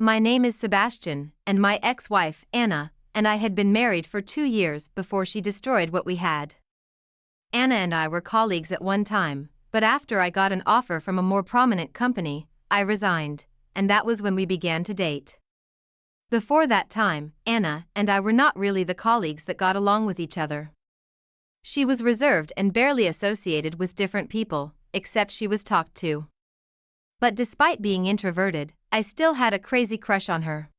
My name is Sebastian, and my ex-wife, Anna, and I had been married for 2 years before she destroyed what we had. Anna and I were colleagues at one time, but after I got an offer from a more prominent company, I resigned, and that was when we began to date. Before that time, Anna and I were not really the colleagues that got along with each other. She was reserved and barely associated with different people, except she was talked to. But despite being introverted, I still had a crazy crush on her.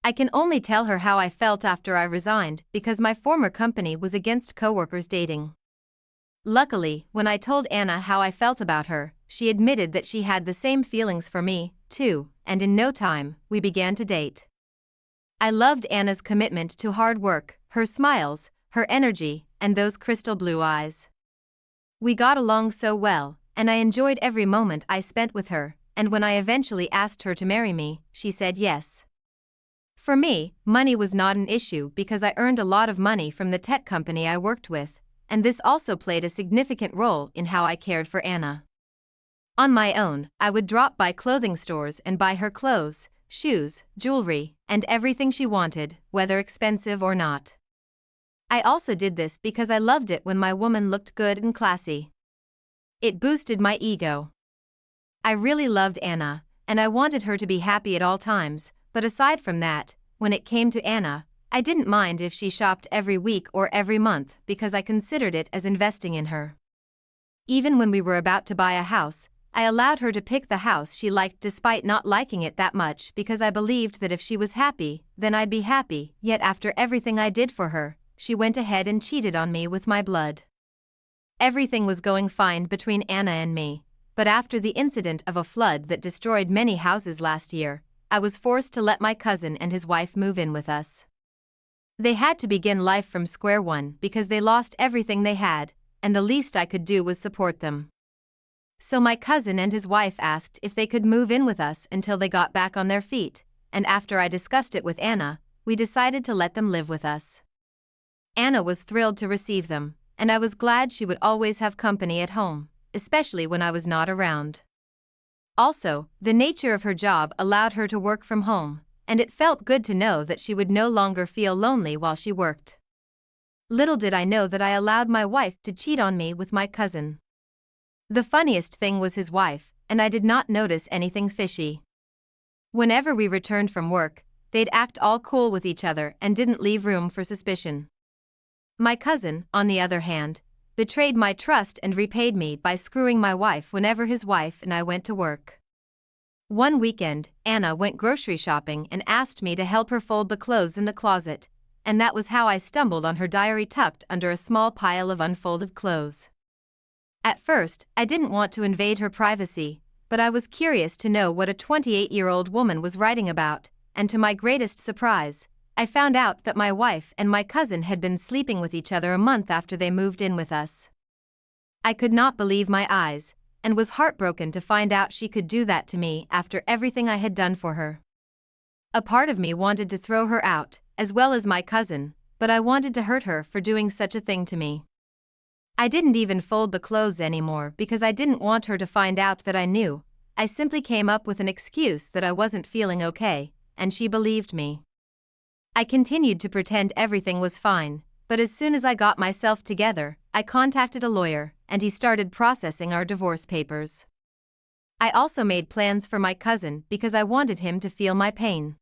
I can only tell her how I felt after I resigned because my former company was against coworkers dating. Luckily, when I told Anna how I felt about her, she admitted that she had the same feelings for me, too, and in no time, we began to date. I loved Anna's commitment to hard work, her smiles, her energy, and those crystal blue eyes. We got along so well, and I enjoyed every moment I spent with her, and when I eventually asked her to marry me, she said yes. For me, money was not an issue because I earned a lot of money from the tech company I worked with, and this also played a significant role in how I cared for Anna. On my own, I would drop by clothing stores and buy her clothes, shoes, jewelry, and everything she wanted, whether expensive or not. I also did this because I loved it when my woman looked good and classy. It boosted my ego. I really loved Anna, and I wanted her to be happy at all times, but aside from that, when it came to Anna, I didn't mind if she shopped every week or every month because I considered it as investing in her. Even when we were about to buy a house, I allowed her to pick the house she liked despite not liking it that much because I believed that if she was happy, then I'd be happy, yet after everything I did for her, she went ahead and cheated on me with my blood. Everything was going fine between Anna and me, but after the incident of a flood that destroyed many houses last year, I was forced to let my cousin and his wife move in with us. They had to begin life from square one because they lost everything they had, and the least I could do was support them. So my cousin and his wife asked if they could move in with us until they got back on their feet, and after I discussed it with Anna, we decided to let them live with us. Anna was thrilled to receive them, and I was glad she would always have company at home, especially when I was not around. Also, the nature of her job allowed her to work from home, and it felt good to know that she would no longer feel lonely while she worked. Little did I know that I allowed my wife to cheat on me with my cousin. The funniest thing was his wife, and I did not notice anything fishy. Whenever we returned from work, they'd act all cool with each other and didn't leave room for suspicion. My cousin, on the other hand, betrayed my trust and repaid me by screwing my wife whenever his wife and I went to work. One weekend, Anna went grocery shopping and asked me to help her fold the clothes in the closet, and that was how I stumbled on her diary tucked under a small pile of unfolded clothes. At first, I didn't want to invade her privacy, but I was curious to know what a 28-year-old woman was writing about, and to my greatest surprise, I found out that my wife and my cousin had been sleeping with each other a month after they moved in with us. I could not believe my eyes, and was heartbroken to find out she could do that to me after everything I had done for her. A part of me wanted to throw her out, as well as my cousin, but I wanted to hurt her for doing such a thing to me. I didn't even fold the clothes anymore because I didn't want her to find out that I knew. I simply came up with an excuse that I wasn't feeling okay, and she believed me. I continued to pretend everything was fine, but as soon as I got myself together, I contacted a lawyer, and he started processing our divorce papers. I also made plans for my cousin because I wanted him to feel my pain.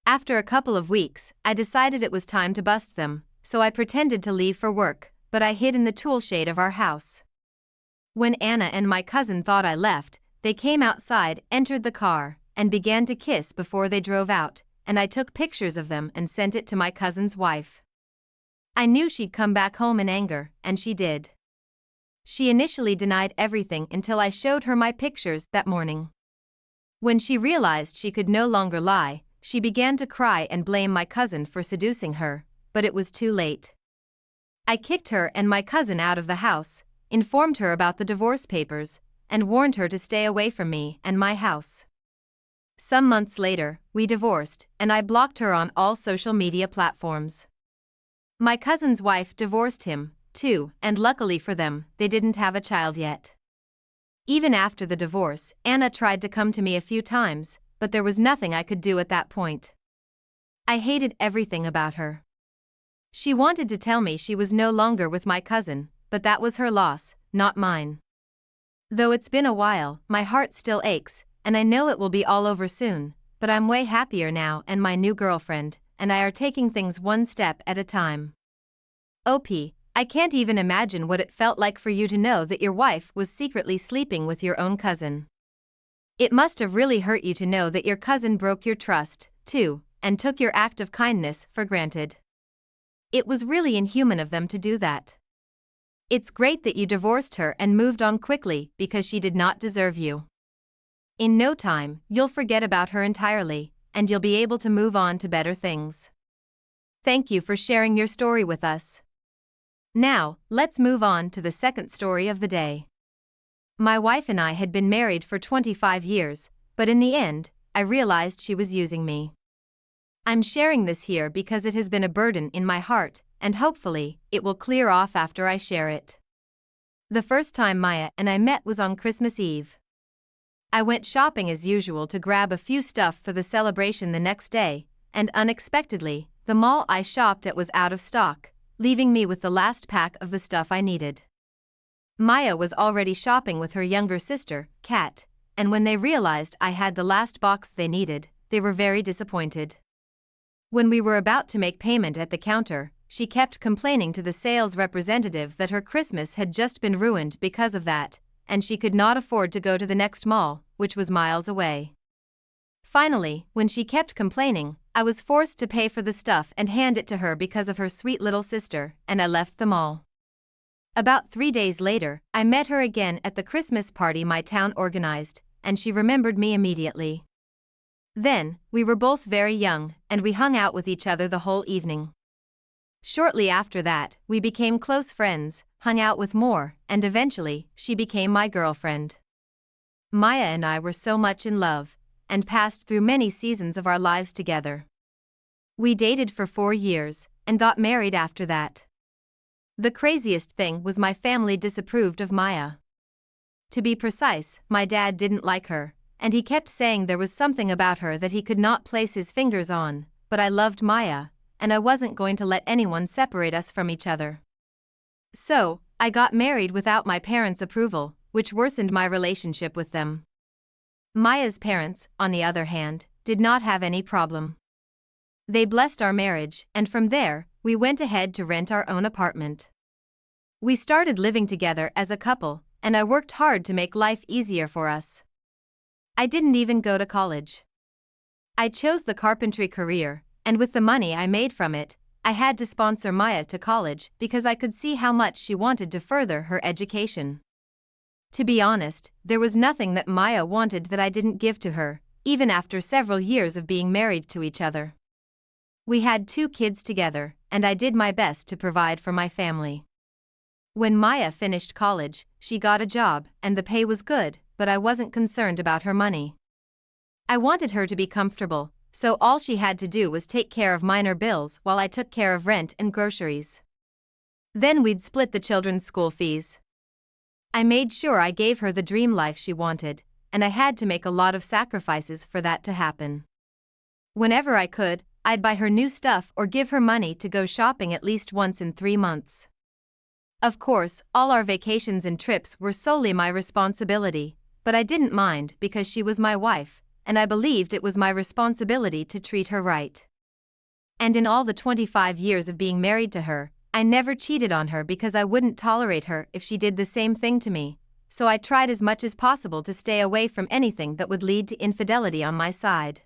After a couple of weeks, I decided it was time to bust them, so I pretended to leave for work, but I hid in the tool shed of our house. When Anna and my cousin thought I left, they came outside, entered the car, and began to kiss before they drove out, and I took pictures of them and sent it to my cousin's wife. I knew she'd come back home in anger, and she did. She initially denied everything until I showed her my pictures that morning. When she realized she could no longer lie, she began to cry and blame my cousin for seducing her, but it was too late. I kicked her and my cousin out of the house, informed her about the divorce papers, and warned her to stay away from me and my house. Some months later, we divorced, and I blocked her on all social media platforms. My cousin's wife divorced him, too, and luckily for them, they didn't have a child yet. Even after the divorce, Anna tried to come to me a few times, but there was nothing I could do at that point. I hated everything about her. She wanted to tell me she was no longer with my cousin, but that was her loss, not mine. Though it's been a while, my heart still aches, and I know it will be all over soon, but I'm way happier now, and my new girlfriend and I are taking things one step at a time. OP, I can't even imagine what it felt like for you to know that your wife was secretly sleeping with your own cousin. It must have really hurt you to know that your cousin broke your trust, too, and took your act of kindness for granted. It was really inhuman of them to do that. It's great that you divorced her and moved on quickly because she did not deserve you. In no time, you'll forget about her entirely, and you'll be able to move on to better things. Thank you for sharing your story with us. Now, let's move on to the second story of the day. My wife and I had been married for 25 years, but in the end, I realized she was using me. I'm sharing this here because it has been a burden in my heart, and hopefully, it will clear off after I share it. The first time Maya and I met was on Christmas Eve. I went shopping as usual to grab a few stuff for the celebration the next day, and unexpectedly, the mall I shopped at was out of stock, leaving me with the last pack of the stuff I needed. Maya was already shopping with her younger sister, Kat, and when they realized I had the last box they needed, they were very disappointed. When we were about to make payment at the counter, she kept complaining to the sales representative that her Christmas had just been ruined because of that, and she could not afford to go to the next mall, which was miles away. Finally, when she kept complaining, I was forced to pay for the stuff and hand it to her because of her sweet little sister, and I left the mall. About 3 days later, I met her again at the Christmas party my town organized, and she remembered me immediately. Then, we were both very young, and we hung out with each other the whole evening. Shortly after that, we became close friends, hung out with more, and eventually, she became my girlfriend. Maya and I were so much in love, and passed through many seasons of our lives together. We dated for 4 years, and got married after that. The craziest thing was my family disapproved of Maya. To be precise, my dad didn't like her, and he kept saying there was something about her that he could not place his fingers on, but I loved Maya, and I wasn't going to let anyone separate us from each other. So, I got married without my parents' approval, which worsened my relationship with them. Maya's parents, on the other hand, did not have any problem. They blessed our marriage, and from there, we went ahead to rent our own apartment. We started living together as a couple, and I worked hard to make life easier for us. I didn't even go to college. I chose the carpentry career, and with the money I made from it, I had to sponsor Maya to college because I could see how much she wanted to further her education. To be honest, there was nothing that Maya wanted that I didn't give to her, even after several years of being married to each other. We had 2 kids together, and I did my best to provide for my family. When Maya finished college, she got a job, and the pay was good, but I wasn't concerned about her money. I wanted her to be comfortable, so all she had to do was take care of minor bills while I took care of rent and groceries. Then we'd split the children's school fees. I made sure I gave her the dream life she wanted, and I had to make a lot of sacrifices for that to happen. Whenever I could, I'd buy her new stuff or give her money to go shopping at least once in 3 months. Of course, all our vacations and trips were solely my responsibility, but I didn't mind because she was my wife, and I believed it was my responsibility to treat her right. And in all the 25 years of being married to her, I never cheated on her because I wouldn't tolerate her if she did the same thing to me, so I tried as much as possible to stay away from anything that would lead to infidelity on my side.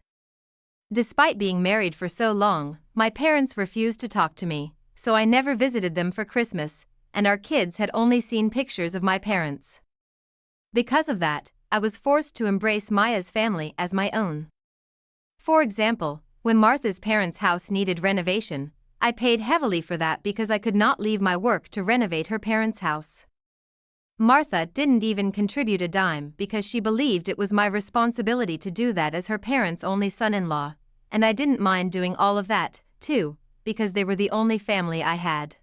Despite being married for so long, my parents refused to talk to me, so I never visited them for Christmas, and our kids had only seen pictures of my parents. Because of that, I was forced to embrace Maya's family as my own. For example, when Martha's parents' house needed renovation, I paid heavily for that because I could not leave my work to renovate her parents' house. Martha didn't even contribute a dime because she believed it was my responsibility to do that as her parents' only son-in-law, and I didn't mind doing all of that, too, because they were the only family I had.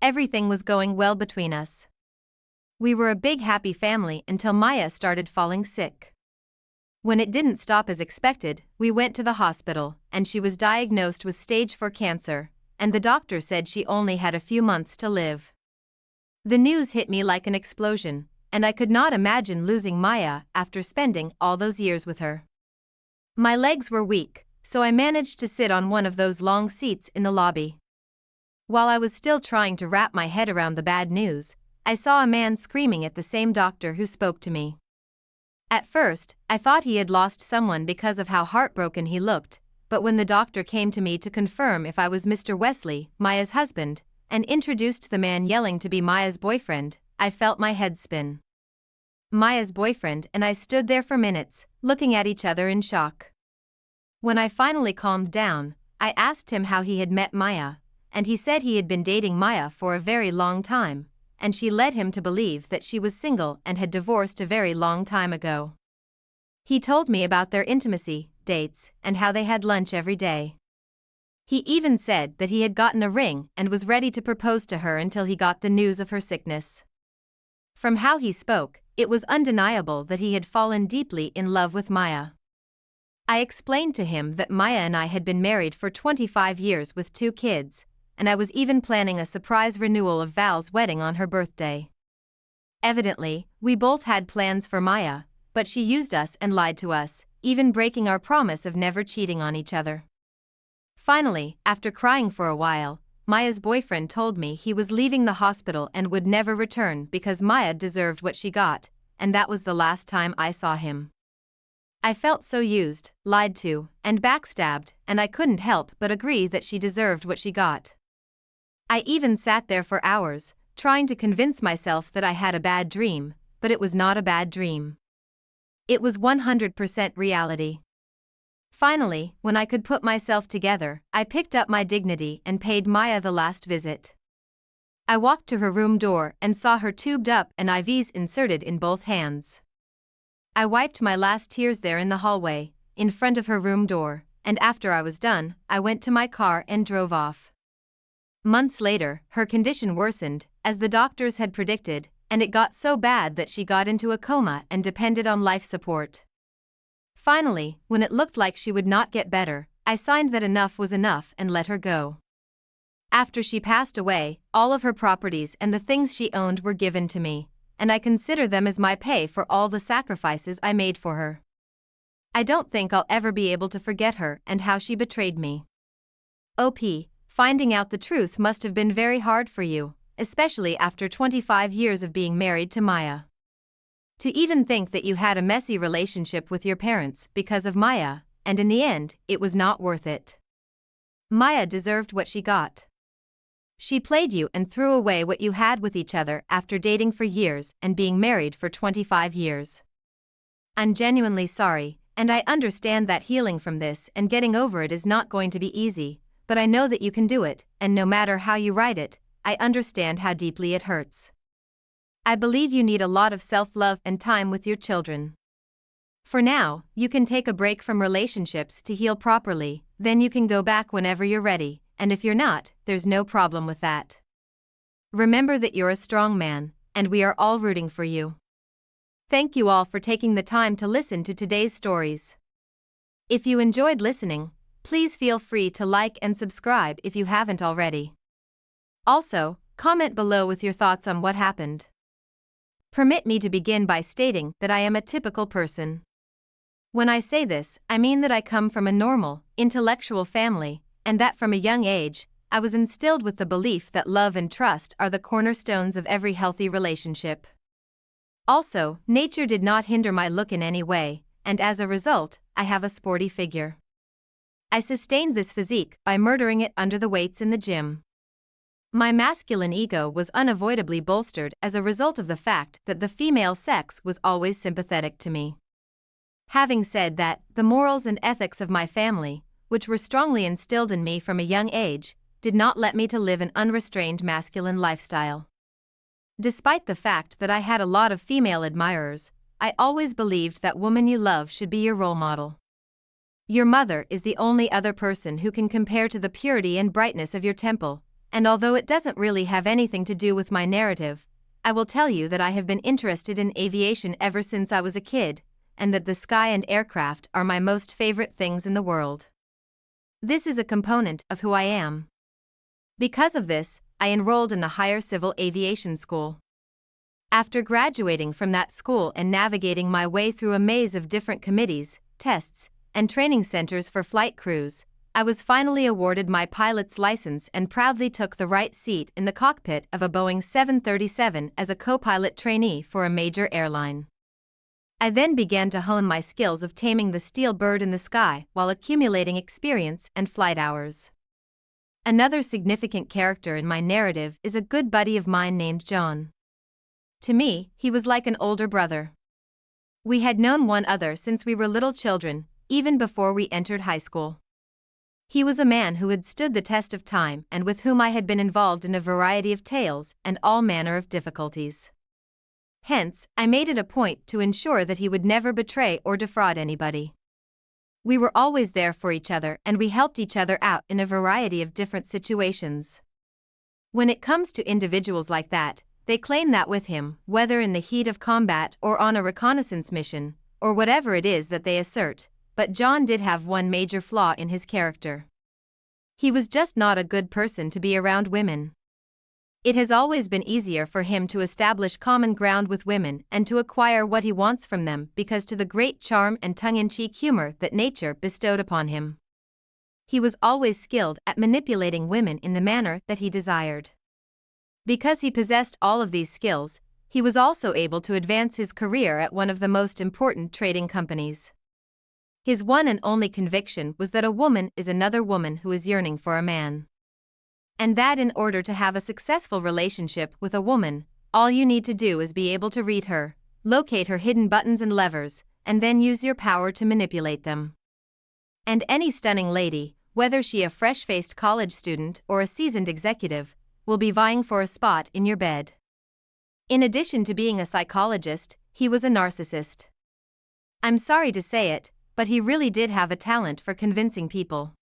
Everything was going well between us. We were a big happy family until Maya started falling sick. When it didn't stop as expected, we went to the hospital, and she was diagnosed with stage 4 cancer, and the doctor said she only had a few months to live. The news hit me like an explosion, and I could not imagine losing Maya after spending all those years with her. My legs were weak, so I managed to sit on one of those long seats in the lobby. While I was still trying to wrap my head around the bad news, I saw a man screaming at the same doctor who spoke to me. At first, I thought he had lost someone because of how heartbroken he looked, but when the doctor came to me to confirm if I was Mr. Wesley, Maya's husband, and introduced the man yelling to be Maya's boyfriend, I felt my head spin. Maya's boyfriend and I stood there for minutes, looking at each other in shock. When I finally calmed down, I asked him how he had met Maya, and he said he had been dating Maya for a very long time, and she led him to believe that she was single and had divorced a very long time ago. He told me about their intimacy, dates, and how they had lunch every day. He even said that he had gotten a ring and was ready to propose to her until he got the news of her sickness. From how he spoke, it was undeniable that he had fallen deeply in love with Maya. I explained to him that Maya and I had been married for 25 years with 2 kids, and I was even planning a surprise renewal of Val's wedding on her birthday. Evidently, we both had plans for Maya, but she used us and lied to us, even breaking our promise of never cheating on each other. Finally, after crying for a while, Maya's boyfriend told me he was leaving the hospital and would never return because Maya deserved what she got, and that was the last time I saw him. I felt so used, lied to, and backstabbed, and I couldn't help but agree that she deserved what she got. I even sat there for hours, trying to convince myself that I had a bad dream, but it was not a bad dream. It was 100% reality. Finally, when I could put myself together, I picked up my dignity and paid Maya the last visit. I walked to her room door and saw her tubed up and IVs inserted in both hands. I wiped my last tears there in the hallway, in front of her room door, and after I was done, I went to my car and drove off. Months later, her condition worsened, as the doctors had predicted, and it got so bad that she got into a coma and depended on life support. Finally, when it looked like she would not get better, I signed that enough was enough and let her go. After she passed away, all of her properties and the things she owned were given to me, and I consider them as my pay for all the sacrifices I made for her. I don't think I'll ever be able to forget her and how she betrayed me. OP, finding out the truth must have been very hard for you, especially after 25 years of being married to Maya. To even think that you had a messy relationship with your parents because of Maya, and in the end, it was not worth it. Maya deserved what she got. She played you and threw away what you had with each other after dating for years and being married for 25 years. I'm genuinely sorry, and I understand that healing from this and getting over it is not going to be easy, but I know that you can do it, and no matter how you write it, I understand how deeply it hurts. I believe you need a lot of self-love and time with your children. For now, you can take a break from relationships to heal properly, then you can go back whenever you're ready, and if you're not, there's no problem with that. Remember that you're a strong man, and we are all rooting for you. Thank you all for taking the time to listen to today's stories. If you enjoyed listening, please feel free to like and subscribe if you haven't already. Also, comment below with your thoughts on what happened. Permit me to begin by stating that I am a typical person. When I say this, I mean that I come from a normal, intellectual family, and that from a young age, I was instilled with the belief that love and trust are the cornerstones of every healthy relationship. Also, nature did not hinder my look in any way, and as a result, I have a sporty figure. I sustained this physique by murdering it under the weights in the gym. My masculine ego was unavoidably bolstered as a result of the fact that the female sex was always sympathetic to me. Having said that, the morals and ethics of my family, which were strongly instilled in me from a young age, did not let me to live an unrestrained masculine lifestyle. Despite the fact that I had a lot of female admirers, I always believed that woman you love should be your role model. Your mother is the only other person who can compare to the purity and brightness of your temple, and although it doesn't really have anything to do with my narrative, I will tell you that I have been interested in aviation ever since I was a kid, and that the sky and aircraft are my most favorite things in the world. This is a component of who I am. Because of this, I enrolled in the higher civil aviation school. After graduating from that school and navigating my way through a maze of different committees, tests, and training centers for flight crews, I was finally awarded my pilot's license and proudly took the right seat in the cockpit of a Boeing 737 as a co-pilot trainee for a major airline. I then began to hone my skills of taming the steel bird in the sky while accumulating experience and flight hours. Another significant character in my narrative is a good buddy of mine named John. To me, he was like an older brother. We had known one another since we were little children, even before we entered high school. He was a man who had stood the test of time and with whom I had been involved in a variety of tales and all manner of difficulties. Hence, I made it a point to ensure that he would never betray or defraud anybody. We were always there for each other and we helped each other out in a variety of different situations. When it comes to individuals like that, they claim that with him, whether in the heat of combat or on a reconnaissance mission, or whatever it is that they assert, but John did have one major flaw in his character. He was just not a good person to be around women. It has always been easier for him to establish common ground with women and to acquire what he wants from them because to the great charm and tongue-in-cheek humor that nature bestowed upon him. He was always skilled at manipulating women in the manner that he desired. Because he possessed all of these skills, he was also able to advance his career at one of the most important trading companies. His one and only conviction was that a woman is another woman who is yearning for a man. And that in order to have a successful relationship with a woman, all you need to do is be able to read her, locate her hidden buttons and levers, and then use your power to manipulate them. And any stunning lady, whether she a fresh-faced college student or a seasoned executive, will be vying for a spot in your bed. In addition to being a psychologist, he was a narcissist. I'm sorry to say it, but he really did have a talent for convincing people.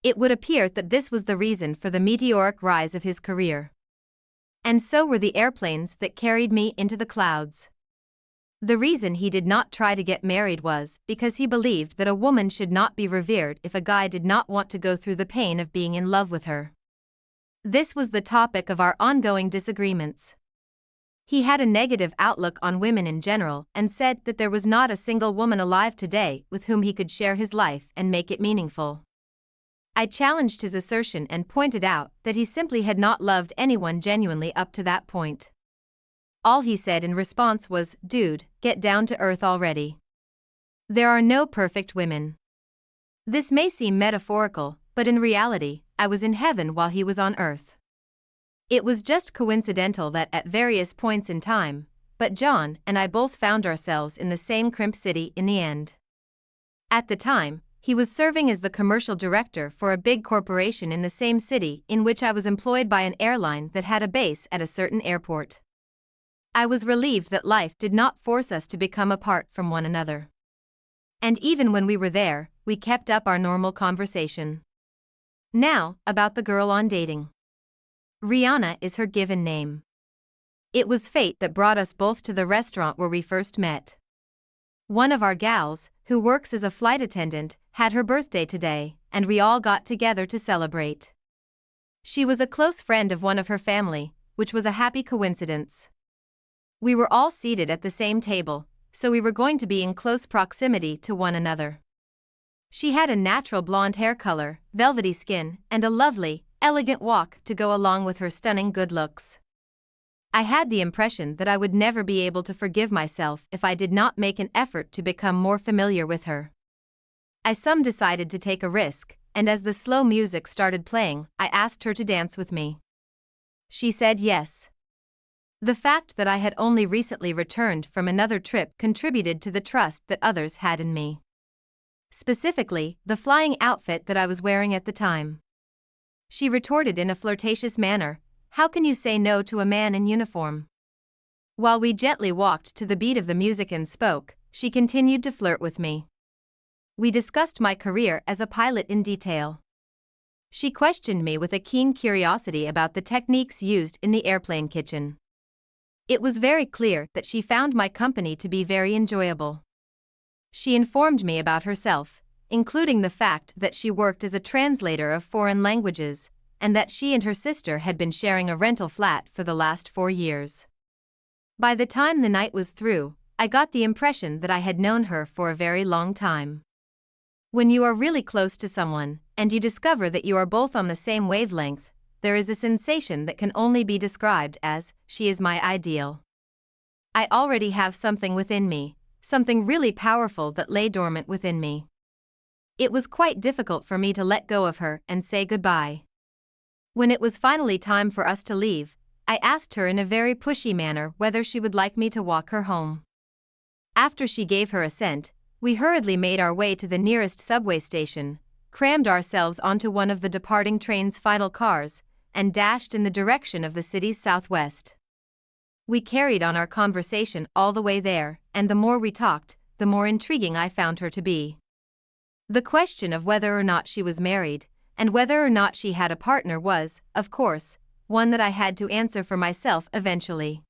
It would appear that this was the reason for the meteoric rise of his career. And so were the airplanes that carried me into the clouds. The reason he did not try to get married was because he believed that a woman should not be revered if a guy did not want to go through the pain of being in love with her. This was the topic of our ongoing disagreements. He had a negative outlook on women in general and said that there was not a single woman alive today with whom he could share his life and make it meaningful. I challenged his assertion and pointed out that he simply had not loved anyone genuinely up to that point. All he said in response was, "Dude, get down to earth already. There are no perfect women." This may seem metaphorical, but in reality, I was in heaven while he was on earth. It was just coincidental that at various points in time, but John and I both found ourselves in the same crimp city in the end. At the time, he was serving as the commercial director for a big corporation in the same city in which I was employed by an airline that had a base at a certain airport. I was relieved that life did not force us to become apart from one another. And even when we were there, we kept up our normal conversation. Now, about the girl on dating. Rihanna is her given name. It was fate that brought us both to the restaurant where we first met. One of our gals, who works as a flight attendant, had her birthday today, and we all got together to celebrate. She was a close friend of one of her family, which was a happy coincidence. We were all seated at the same table, so we were going to be in close proximity to one another. She had a natural blonde hair color, velvety skin, and a lovely, elegant walk to go along with her stunning good looks. I had the impression that I would never be able to forgive myself if I did not make an effort to become more familiar with her. I decided to take a risk, and as the slow music started playing, I asked her to dance with me. She said yes. The fact that I had only recently returned from another trip contributed to the trust that others had in me. Specifically, the flying outfit that I was wearing at the time. She retorted in a flirtatious manner, "How can you say no to a man in uniform?" While we gently walked to the beat of the music and spoke, she continued to flirt with me. We discussed my career as a pilot in detail. She questioned me with a keen curiosity about the techniques used in the airplane kitchen. It was very clear that she found my company to be very enjoyable. She informed me about herself, including the fact that she worked as a translator of foreign languages, and that she and her sister had been sharing a rental flat for the last 4 years. By the time the night was through, I got the impression that I had known her for a very long time. When you are really close to someone, and you discover that you are both on the same wavelength, there is a sensation that can only be described as, she is my ideal. I already have something within me, something really powerful that lay dormant within me. It was quite difficult for me to let go of her and say goodbye. When it was finally time for us to leave, I asked her in a very pushy manner whether she would like me to walk her home. After she gave her assent, we hurriedly made our way to the nearest subway station, crammed ourselves onto one of the departing train's final cars, and dashed in the direction of the city's southwest. We carried on our conversation all the way there, and the more we talked, the more intriguing I found her to be. The question of whether or not she was married, and whether or not she had a partner was, of course, one that I had to answer for myself eventually.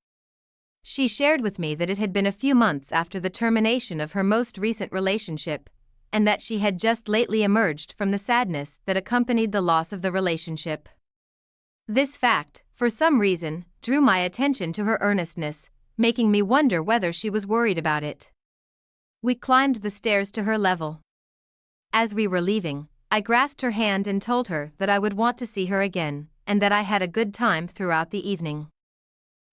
She shared with me that it had been a few months after the termination of her most recent relationship, and that she had just lately emerged from the sadness that accompanied the loss of the relationship. This fact, for some reason, drew my attention to her earnestness, making me wonder whether she was worried about it. We climbed the stairs to her level. As we were leaving, I grasped her hand and told her that I would want to see her again, and that I had a good time throughout the evening.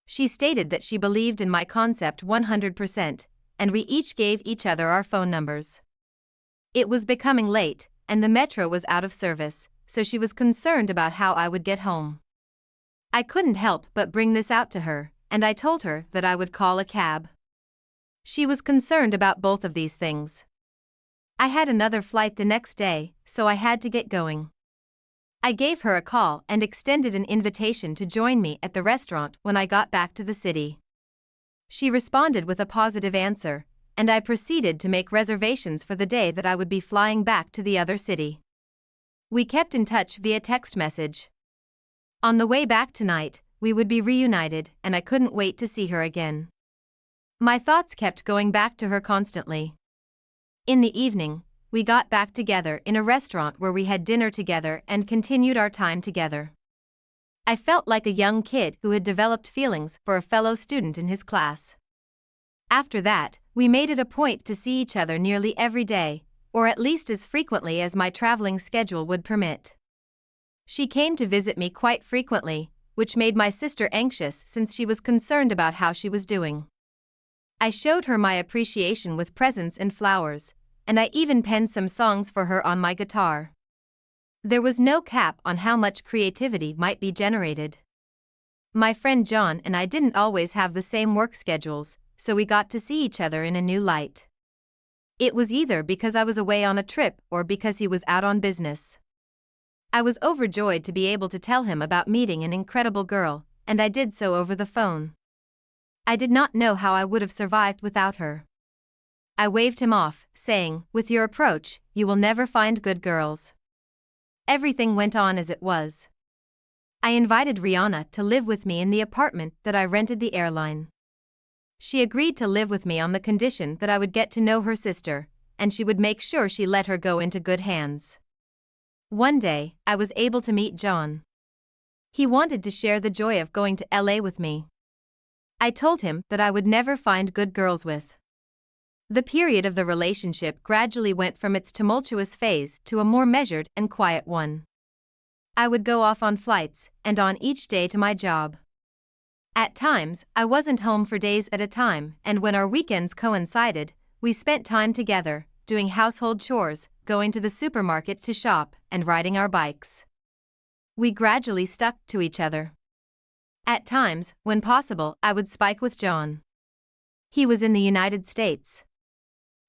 She stated that she believed in my concept 100%, and we each gave each other our phone numbers. It was becoming late, and the metro was out of service, so she was concerned about how I would get home. I couldn't help but bring this out to her, and I told her that I would call a cab. She was concerned about both of these things. I had another flight the next day, so I had to get going. I gave her a call and extended an invitation to join me at the restaurant when I got back to the city. She responded with a positive answer, and I proceeded to make reservations for the day that I would be flying back to the other city. We kept in touch via text message. On the way back tonight, we would be reunited, and I couldn't wait to see her again. My thoughts kept going back to her constantly. In the evening, we got back together in a restaurant where we had dinner together and continued our time together. I felt like a young kid who had developed feelings for a fellow student in his class. After that, we made it a point to see each other nearly every day, or at least as frequently as my traveling schedule would permit. She came to visit me quite frequently, which made my sister anxious since she was concerned about how she was doing. I showed her my appreciation with presents and flowers, and I even penned some songs for her on my guitar. There was no cap on how much creativity might be generated. My friend John and I didn't always have the same work schedules, so we got to see each other in a new light. It was either because I was away on a trip or because he was out on business. I was overjoyed to be able to tell him about meeting an incredible girl, and I did so over the phone. I did not know how I would have survived without her. I waved him off, saying, "With your approach, you will never find good girls." Everything went on as it was. I invited Rihanna to live with me in the apartment that I rented the airline. She agreed to live with me on the condition that I would get to know her sister, and she would make sure she let her go into good hands. One day, I was able to meet John. He wanted to share the joy of going to LA with me. I told him that I would never find good girls with. The period of the relationship gradually went from its tumultuous phase to a more measured and quiet one. I would go off on flights, and on each day to my job. At times, I wasn't home for days at a time, and when our weekends coincided, we spent time together, doing household chores, going to the supermarket to shop, and riding our bikes. We gradually stuck to each other. At times, when possible, I would spike with John. He was in the United States.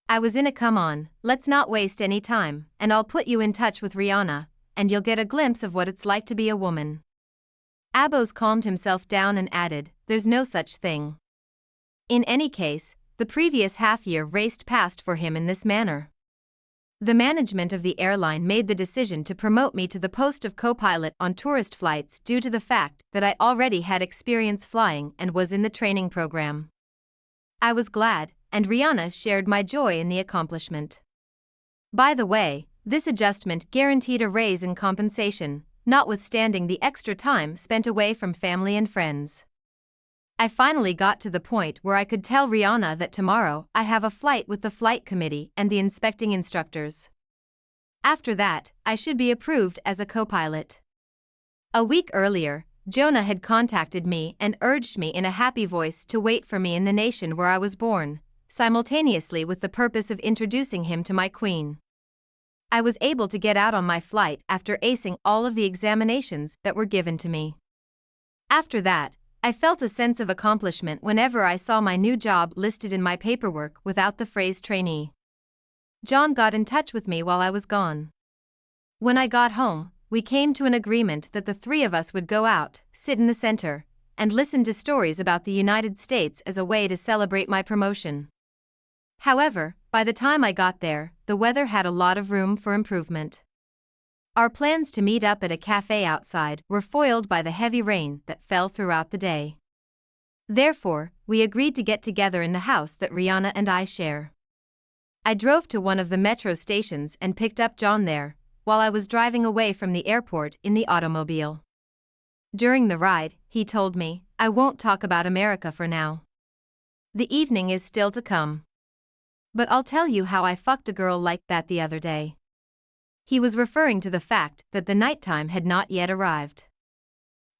I was in a come on, let's not waste any time, and I'll put you in touch with Rihanna, and you'll get a glimpse of what it's like to be a woman. Abos calmed himself down and added, "There's no such thing." In any case, the previous half-year raced past for him in this manner. The management of the airline made the decision to promote me to the post of co-pilot on tourist flights due to the fact that I already had experience flying and was in the training program. I was glad, and Rihanna shared my joy in the accomplishment. By the way, this adjustment guaranteed a raise in compensation, notwithstanding the extra time spent away from family and friends. I finally got to the point where I could tell Rihanna that tomorrow I have a flight with the flight committee and the inspecting instructors. After that, I should be approved as a co-pilot. A week earlier, Jonah had contacted me and urged me in a happy voice to wait for me in the nation where I was born, simultaneously with the purpose of introducing him to my queen. I was able to get out on my flight after acing all of the examinations that were given to me. After that, I felt a sense of accomplishment whenever I saw my new job listed in my paperwork without the phrase trainee. John got in touch with me while I was gone. When I got home, we came to an agreement that the three of us would go out, sit in the center, and listen to stories about the United States as a way to celebrate my promotion. However, by the time I got there, the weather had a lot of room for improvement. Our plans to meet up at a cafe outside were foiled by the heavy rain that fell throughout the day. Therefore, we agreed to get together in the house that Rihanna and I share. I drove to one of the metro stations and picked up John there, while I was driving away from the airport in the automobile. During the ride, he told me, "I won't talk about America for now. The evening is still to come. But I'll tell you how I fucked a girl like that the other day." He was referring to the fact that the nighttime had not yet arrived.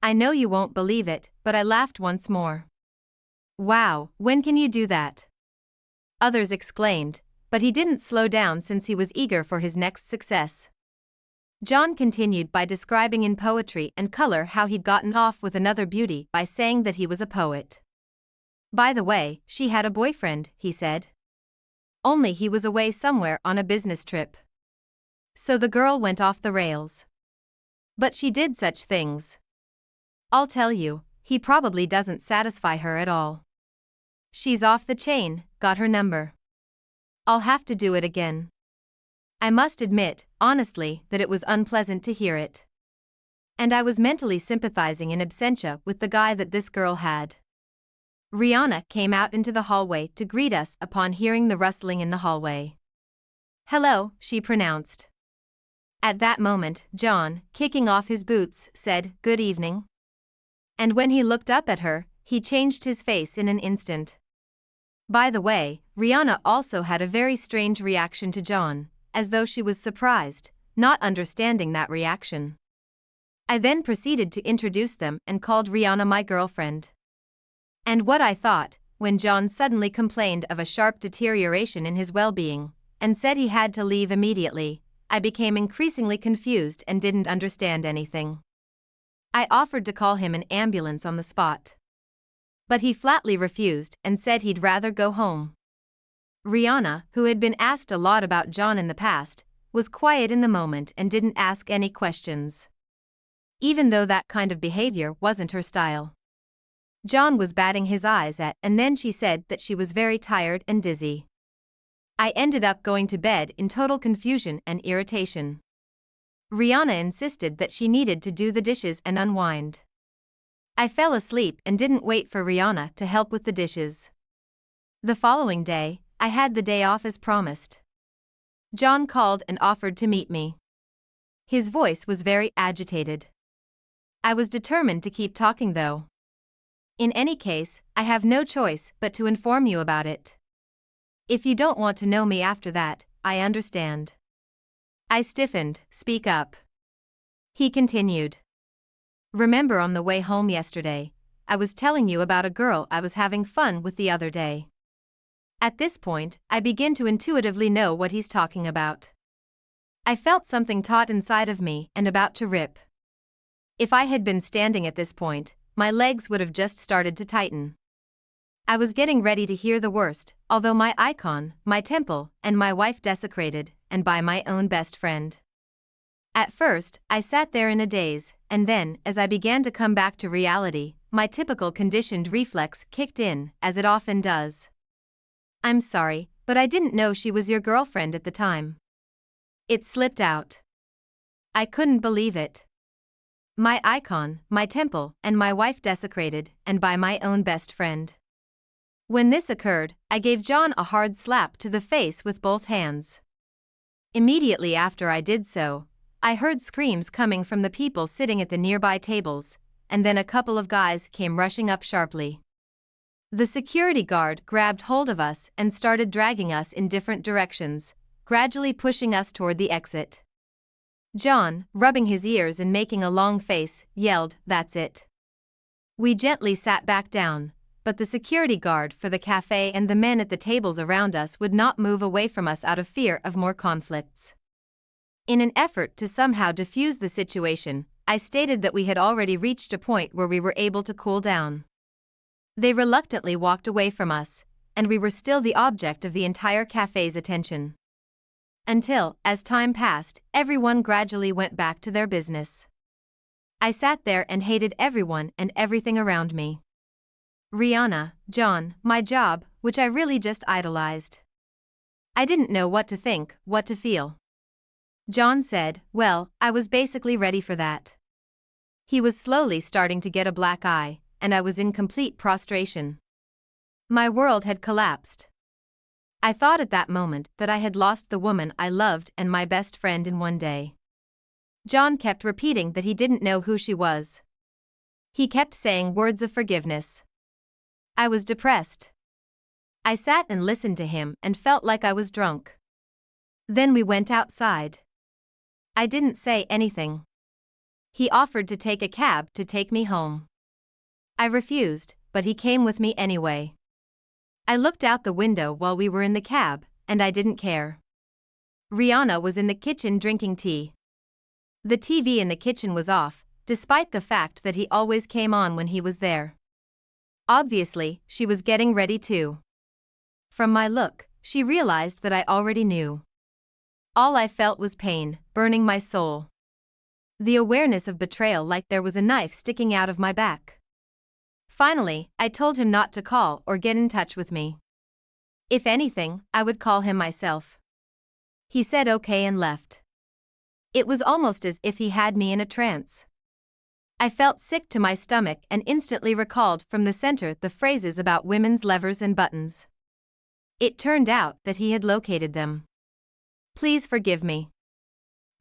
I know you won't believe it, but I laughed once more. "Wow, when can you do that?" Others exclaimed, but he didn't slow down since he was eager for his next success. John continued by describing in poetry and color how he'd gotten off with another beauty by saying that he was a poet. By the way, she had a boyfriend, he said. Only he was away somewhere on a business trip. So the girl went off the rails. But she did such things. I'll tell you, he probably doesn't satisfy her at all. She's off the chain, got her number. I'll have to do it again. I must admit, honestly, that it was unpleasant to hear it. And I was mentally sympathizing in absentia with the guy that this girl had. Rihanna came out into the hallway to greet us upon hearing the rustling in the hallway. "Hello," she pronounced. At that moment, John, kicking off his boots, said, "Good evening." And when he looked up at her, he changed his face in an instant. By the way, Rihanna also had a very strange reaction to John, as though she was surprised, not understanding that reaction. I then proceeded to introduce them and called Rihanna my girlfriend. And what I thought, when John suddenly complained of a sharp deterioration in his well-being, and said he had to leave immediately, I became increasingly confused and didn't understand anything. I offered to call him an ambulance on the spot. But he flatly refused and said he'd rather go home. Rihanna, who had been asked a lot about John in the past, was quiet in the moment and didn't ask any questions. Even though that kind of behavior wasn't her style. John was batting his eyes at, and then she said that she was very tired and dizzy. I ended up going to bed in total confusion and irritation. Rihanna insisted that she needed to do the dishes and unwind. I fell asleep and didn't wait for Rihanna to help with the dishes. The following day, I had the day off as promised. John called and offered to meet me. His voice was very agitated. I was determined to keep talking though. In any case, I have no choice but to inform you about it. If you don't want to know me after that, I understand. I stiffened. Speak up. He continued. Remember on the way home yesterday, I was telling you about a girl I was having fun with the other day. At this point, I begin to intuitively know what he's talking about. I felt something taut inside of me and about to rip. If I had been standing at this point, my legs would have just started to tighten. I was getting ready to hear the worst, although my icon, my temple, and my wife desecrated, and by my own best friend. At first, I sat there in a daze, and then, as I began to come back to reality, my typical conditioned reflex kicked in, as it often does. I'm sorry, but I didn't know she was your girlfriend at the time. It slipped out. I couldn't believe it. My icon, my temple, and my wife desecrated, and by my own best friend. When this occurred, I gave John a hard slap to the face with both hands. Immediately after I did so, I heard screams coming from the people sitting at the nearby tables, and then a couple of guys came rushing up sharply. The security guard grabbed hold of us and started dragging us in different directions, gradually pushing us toward the exit. John, rubbing his ears and making a long face, yelled, "That's it." We gently sat back down, but the security guard for the cafe and the men at the tables around us would not move away from us out of fear of more conflicts. In an effort to somehow diffuse the situation, I stated that we had already reached a point where we were able to cool down. They reluctantly walked away from us, and we were still the object of the entire cafe's attention. Until, as time passed, everyone gradually went back to their business. I sat there and hated everyone and everything around me. Rihanna, John, my job, which I really just idolized. I didn't know what to think, what to feel. John said, "Well, I was basically ready for that." He was slowly starting to get a black eye, and I was in complete prostration. My world had collapsed. I thought at that moment that I had lost the woman I loved and my best friend in one day. John kept repeating that he didn't know who she was. He kept saying words of forgiveness. I was depressed. I sat and listened to him and felt like I was drunk. Then we went outside. I didn't say anything. He offered to take a cab to take me home. I refused, but he came with me anyway. I looked out the window while we were in the cab, and I didn't care. Rihanna was in the kitchen drinking tea. The TV in the kitchen was off, despite the fact that he always came on when he was there. Obviously, she was getting ready too. From my look, she realized that I already knew. All I felt was pain, burning my soul. The awareness of betrayal, like there was a knife sticking out of my back. Finally, I told him not to call or get in touch with me. If anything, I would call him myself. He said okay and left. It was almost as if he had me in a trance. I felt sick to my stomach and instantly recalled from the center the phrases about women's levers and buttons. It turned out that he had located them. "Please forgive me."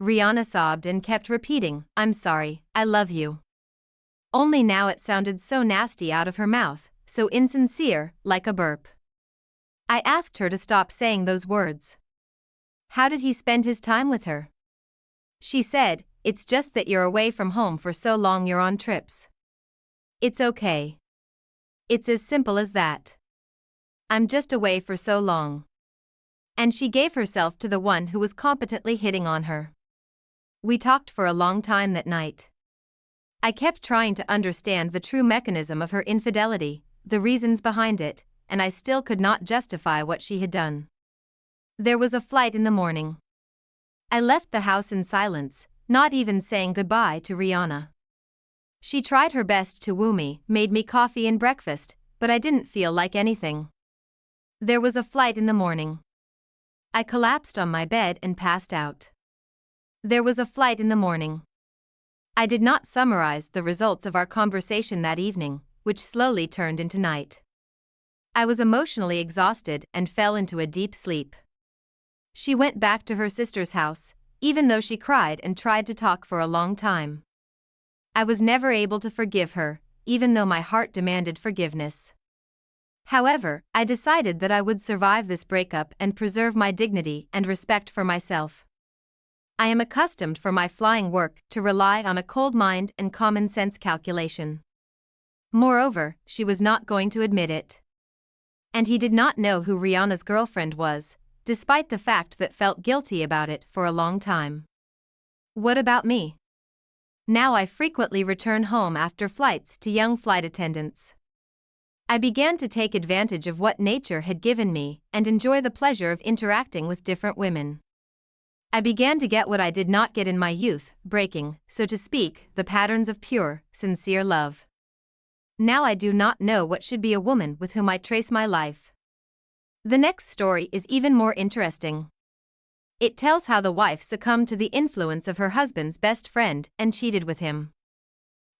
Rihanna sobbed and kept repeating, "I'm sorry, I love you." Only now it sounded so nasty out of her mouth, so insincere, like a burp. I asked her to stop saying those words. How did he spend his time with her? She said, "It's just that you're away from home for so long, you're on trips. It's okay. It's as simple as that. I'm just away for so long." And she gave herself to the one who was competently hitting on her. We talked for a long time that night. I kept trying to understand the true mechanism of her infidelity, the reasons behind it, and I still could not justify what she had done. There was a flight in the morning. I left the house in silence, not even saying goodbye to Rihanna. She tried her best to woo me, made me coffee and breakfast, but I didn't feel like anything. There was a flight in the morning. I collapsed on my bed and passed out. There was a flight in the morning. I did not summarize the results of our conversation that evening, which slowly turned into night. I was emotionally exhausted and fell into a deep sleep. She went back to her sister's house, even though she cried and tried to talk for a long time. I was never able to forgive her, even though my heart demanded forgiveness. However, I decided that I would survive this breakup and preserve my dignity and respect for myself. I am accustomed for my flying work to rely on a cold mind and common sense calculation. Moreover, she was not going to admit it. And he did not know who Rihanna's girlfriend was, despite the fact that felt guilty about it for a long time. What about me? Now I frequently return home after flights to young flight attendants. I began to take advantage of what nature had given me and enjoy the pleasure of interacting with different women. I began to get what I did not get in my youth, breaking, so to speak, the patterns of pure, sincere love. Now I do not know what should be a woman with whom I trace my life. The next story is even more interesting. It tells how the wife succumbed to the influence of her husband's best friend and cheated with him.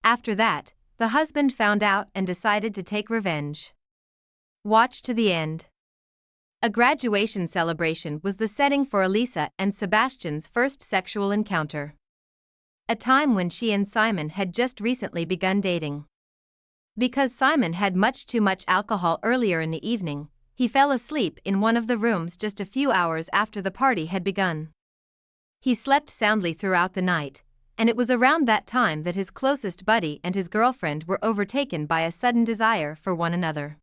After that, the husband found out and decided to take revenge. Watch to the end. A graduation celebration was the setting for Elisa and Sebastian's first sexual encounter. A time when she and Simon had just recently begun dating. Because Simon had much too much alcohol earlier in the evening, he fell asleep in one of the rooms just a few hours after the party had begun. He slept soundly throughout the night, and it was around that time that his closest buddy and his girlfriend were overtaken by a sudden desire for one another.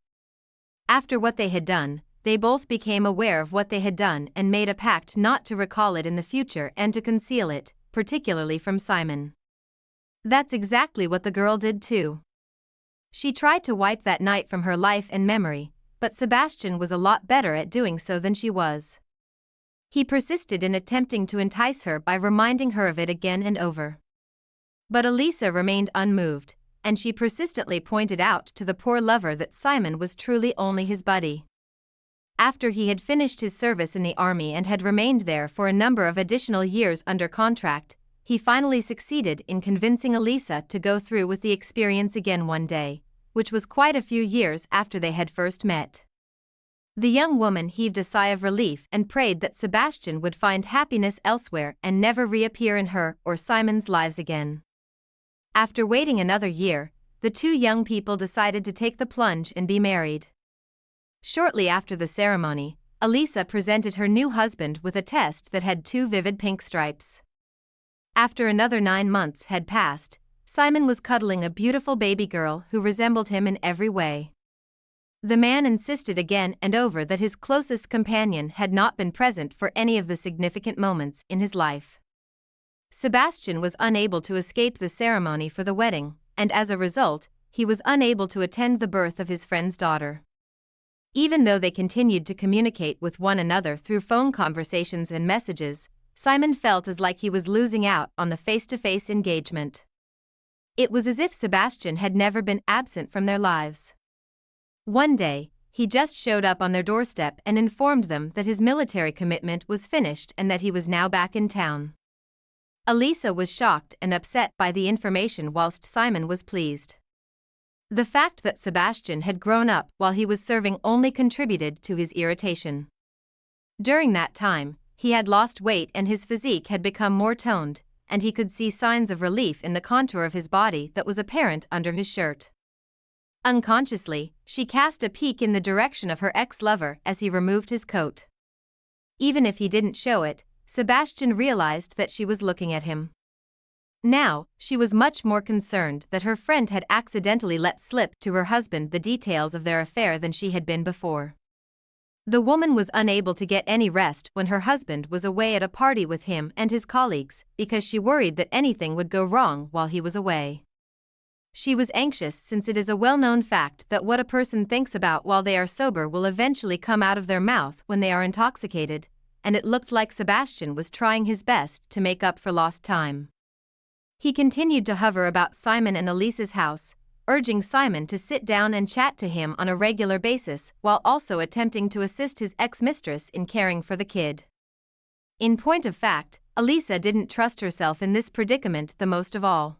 After what they had done, they both became aware of what they had done and made a pact not to recall it in the future and to conceal it, particularly from Simon. That's exactly what the girl did too. She tried to wipe that night from her life and memory, but Sebastian was a lot better at doing so than she was. He persisted in attempting to entice her by reminding her of it again and over. But Elisa remained unmoved, and she persistently pointed out to the poor lover that Simon was truly only his buddy. After he had finished his service in the army and had remained there for a number of additional years under contract, he finally succeeded in convincing Elisa to go through with the experience again one day, which was quite a few years after they had first met. The young woman heaved a sigh of relief and prayed that Sebastian would find happiness elsewhere and never reappear in her or Simon's lives again. After waiting another year, the two young people decided to take the plunge and be married. Shortly after the ceremony, Elisa presented her new husband with a test that had 2 vivid pink stripes. After another 9 months had passed, Simon was cuddling a beautiful baby girl who resembled him in every way. The man insisted again and over that his closest companion had not been present for any of the significant moments in his life. Sebastian was unable to escape the ceremony for the wedding, and as a result, he was unable to attend the birth of his friend's daughter. Even though they continued to communicate with one another through phone conversations and messages, Simon felt as like he was losing out on the face-to-face engagement. It was as if Sebastian had never been absent from their lives. One day, he just showed up on their doorstep and informed them that his military commitment was finished and that he was now back in town. Elisa was shocked and upset by the information whilst Simon was pleased. The fact that Sebastian had grown up while he was serving only contributed to his irritation. During that time, he had lost weight and his physique had become more toned, and he could see signs of relief in the contour of his body that was apparent under his shirt. Unconsciously, she cast a peek in the direction of her ex-lover as he removed his coat. Even if he didn't show it, Sebastian realized that she was looking at him. Now, she was much more concerned that her friend had accidentally let slip to her husband the details of their affair than she had been before. The woman was unable to get any rest when her husband was away at a party with him and his colleagues because she worried that anything would go wrong while he was away. She was anxious since it is a well-known fact that what a person thinks about while they are sober will eventually come out of their mouth when they are intoxicated, and it looked like Sebastian was trying his best to make up for lost time. He continued to hover about Simon and Elisa's house, urging Simon to sit down and chat to him on a regular basis while also attempting to assist his ex-mistress in caring for the kid. In point of fact, Elisa didn't trust herself in this predicament the most of all.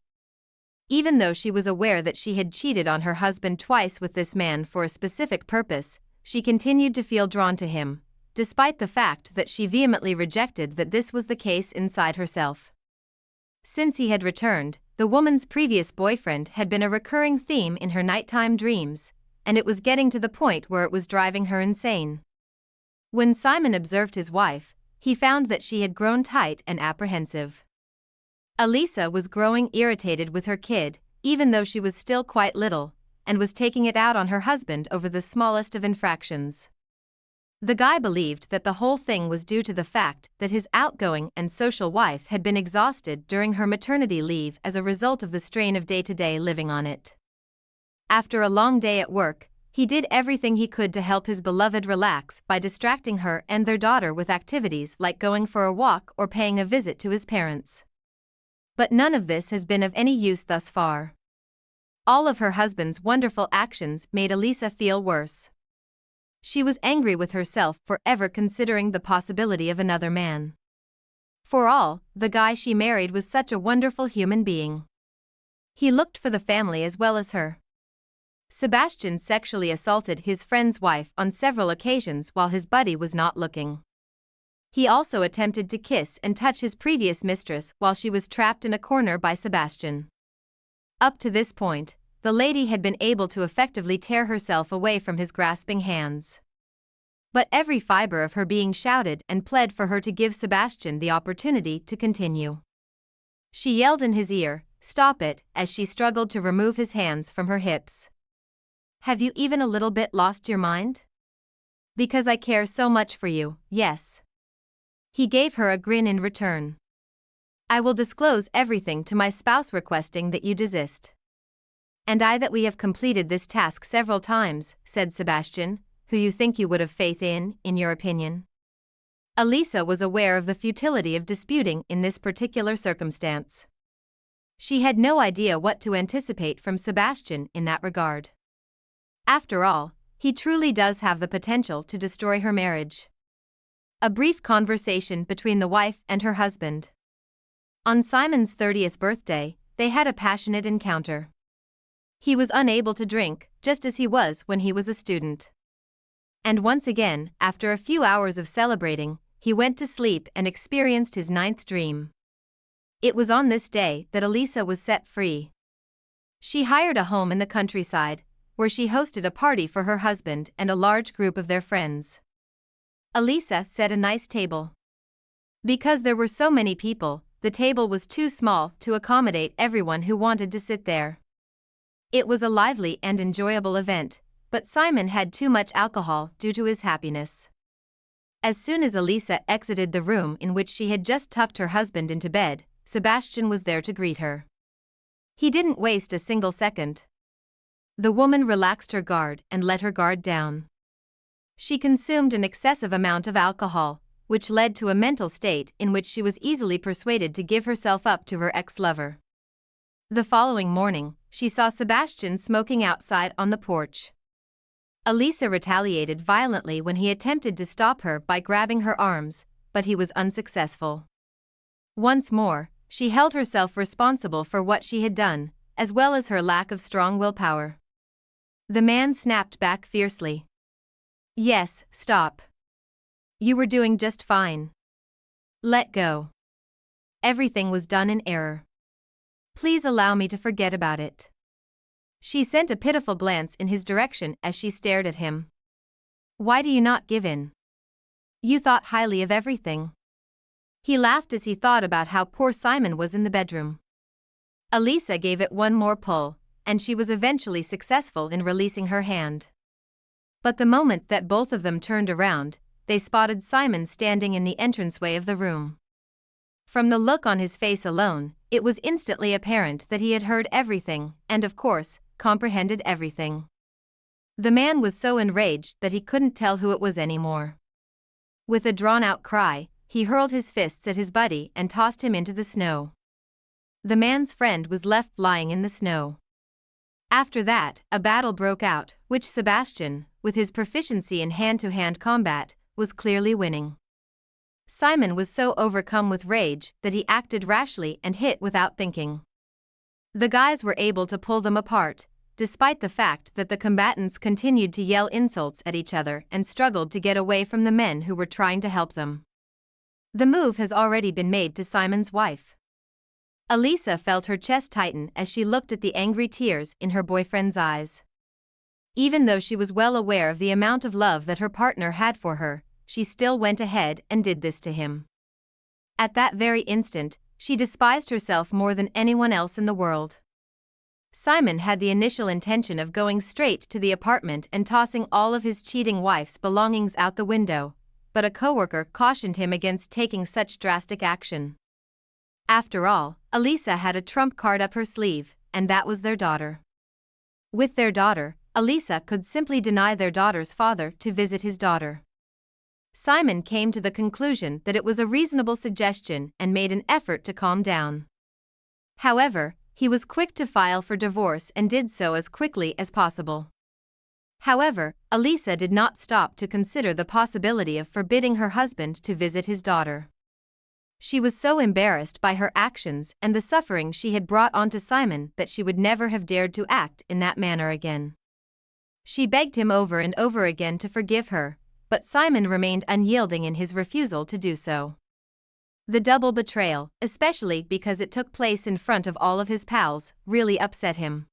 Even though she was aware that she had cheated on her husband twice with this man for a specific purpose, she continued to feel drawn to him, despite the fact that she vehemently rejected that this was the case inside herself. Since he had returned, the woman's previous boyfriend had been a recurring theme in her nighttime dreams, and it was getting to the point where it was driving her insane. When Simon observed his wife, he found that she had grown tight and apprehensive. Elisa was growing irritated with her kid, even though she was still quite little, and was taking it out on her husband over the smallest of infractions. The guy believed that the whole thing was due to the fact that his outgoing and social wife had been exhausted during her maternity leave as a result of the strain of day-to-day living on it. After a long day at work, he did everything he could to help his beloved relax by distracting her and their daughter with activities like going for a walk or paying a visit to his parents. But none of this has been of any use thus far. All of her husband's wonderful actions made Elisa feel worse. She was angry with herself for ever considering the possibility of another man. For all, the guy she married was such a wonderful human being. He looked for the family as well as her. Sebastian sexually assaulted his friend's wife on several occasions while his buddy was not looking. He also attempted to kiss and touch his previous mistress while she was trapped in a corner by Sebastian. Up to this point, the lady had been able to effectively tear herself away from his grasping hands. But every fiber of her being shouted and pled for her to give Sebastian the opportunity to continue. She yelled in his ear, "Stop it," as she struggled to remove his hands from her hips. "Have you even a little bit lost your mind? Because I care so much for you, yes." He gave her a grin in return. "I will disclose everything to my spouse requesting that you desist." "And I that we have completed this task several times," said Sebastian, "who you think you would have faith in your opinion?" Elisa was aware of the futility of disputing in this particular circumstance. She had no idea what to anticipate from Sebastian in that regard. After all, he truly does have the potential to destroy her marriage. A brief conversation between the wife and her husband. On Simon's 30th birthday, they had a passionate encounter. He was unable to drink, just as he was when he was a student. And once again, after a few hours of celebrating, he went to sleep and experienced his 9th dream. It was on this day that Elisa was set free. She hired a home in the countryside, where she hosted a party for her husband and a large group of their friends. Elisa set a nice table. Because there were so many people, the table was too small to accommodate everyone who wanted to sit there. It was a lively and enjoyable event, but Simon had too much alcohol due to his happiness. As soon as Elisa exited the room in which she had just tucked her husband into bed, Sebastian was there to greet her. He didn't waste a single second. The woman relaxed her guard and let her guard down. She consumed an excessive amount of alcohol, which led to a mental state in which she was easily persuaded to give herself up to her ex-lover. The following morning, she saw Sebastian smoking outside on the porch. Elisa retaliated violently when he attempted to stop her by grabbing her arms, but he was unsuccessful. Once more, she held herself responsible for what she had done, as well as her lack of strong willpower. The man snapped back fiercely. "Yes, stop. You were doing just fine. Let go. Everything was done in error. Please allow me to forget about it." She sent a pitiful glance in his direction as she stared at him. "Why do you not give in? You thought highly of everything." He laughed as he thought about how poor Simon was in the bedroom. Elisa gave it one more pull, and she was eventually successful in releasing her hand. But the moment that both of them turned around, they spotted Simon standing in the entranceway of the room. From the look on his face alone, it was instantly apparent that he had heard everything, and of course, comprehended everything. The man was so enraged that he couldn't tell who it was anymore. With a drawn-out cry, he hurled his fists at his buddy and tossed him into the snow. The man's friend was left lying in the snow. After that, a battle broke out, which Sebastian, with his proficiency in hand-to-hand combat, was clearly winning. Simon was so overcome with rage that he acted rashly and hit without thinking. The guys were able to pull them apart, despite the fact that the combatants continued to yell insults at each other and struggled to get away from the men who were trying to help them. The move has already been made to Simon's wife. Elisa felt her chest tighten as she looked at the angry tears in her boyfriend's eyes. Even though she was well aware of the amount of love that her partner had for her, she still went ahead and did this to him. At that very instant, she despised herself more than anyone else in the world. Simon had the initial intention of going straight to the apartment and tossing all of his cheating wife's belongings out the window, but a coworker cautioned him against taking such drastic action. After all, Elisa had a trump card up her sleeve, and that was their daughter. With their daughter, Elisa could simply deny their daughter's father to visit his daughter. Simon came to the conclusion that it was a reasonable suggestion and made an effort to calm down. However, he was quick to file for divorce and did so as quickly as possible. However, Elisa did not stop to consider the possibility of forbidding her husband to visit his daughter. She was so embarrassed by her actions and the suffering she had brought onto Simon that she would never have dared to act in that manner again. She begged him over and over again to forgive her, but Simon remained unyielding in his refusal to do so. The double betrayal, especially because it took place in front of all of his pals, really upset him.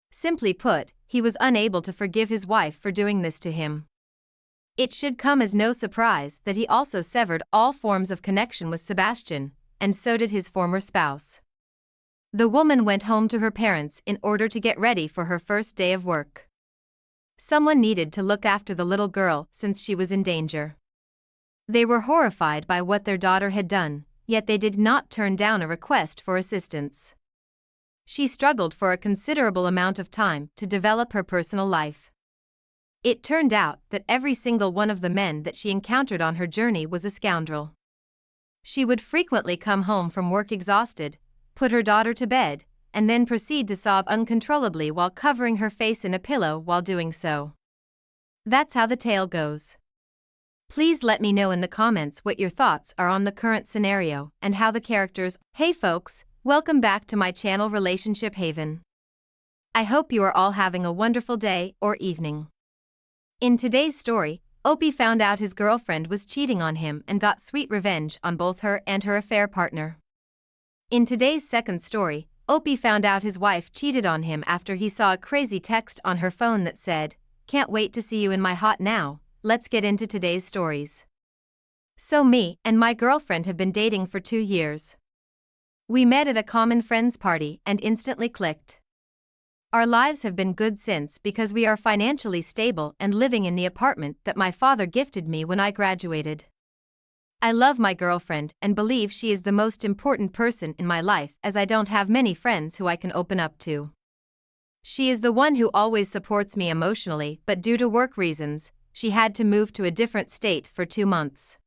Simply put, he was unable to forgive his wife for doing this to him. It should come as no surprise that he also severed all forms of connection with Sebastian, and so did his former spouse. The woman went home to her parents in order to get ready for her first day of work. Someone needed to look after the little girl since she was in danger. They were horrified by what their daughter had done, yet they did not turn down a request for assistance. She struggled for a considerable amount of time to develop her personal life. It turned out that every single one of the men that she encountered on her journey was a scoundrel. She would frequently come home from work exhausted, put her daughter to bed, and then proceed to sob uncontrollably while covering her face in a pillow while doing so. That's how the tale goes. Please let me know in the comments what your thoughts are on the current scenario and how the characters. Hey folks, welcome back to my channel Relationship Haven. I hope you are all having a wonderful day or evening. In today's story, Opie found out his girlfriend was cheating on him and got sweet revenge on both her and her affair partner. In today's second story, Opie found out his wife cheated on him after he saw a crazy text on her phone that said, "Can't wait to see you in my hot now." Let's get into today's stories. So me and my girlfriend have been dating for 2 years. We met at a common friends party and instantly clicked. Our lives have been good since because we are financially stable and living in the apartment that my father gifted me when I graduated. I love my girlfriend and believe she is the most important person in my life as I don't have many friends who I can open up to. She is the one who always supports me emotionally, but due to work reasons, she had to move to a different state for 2 months.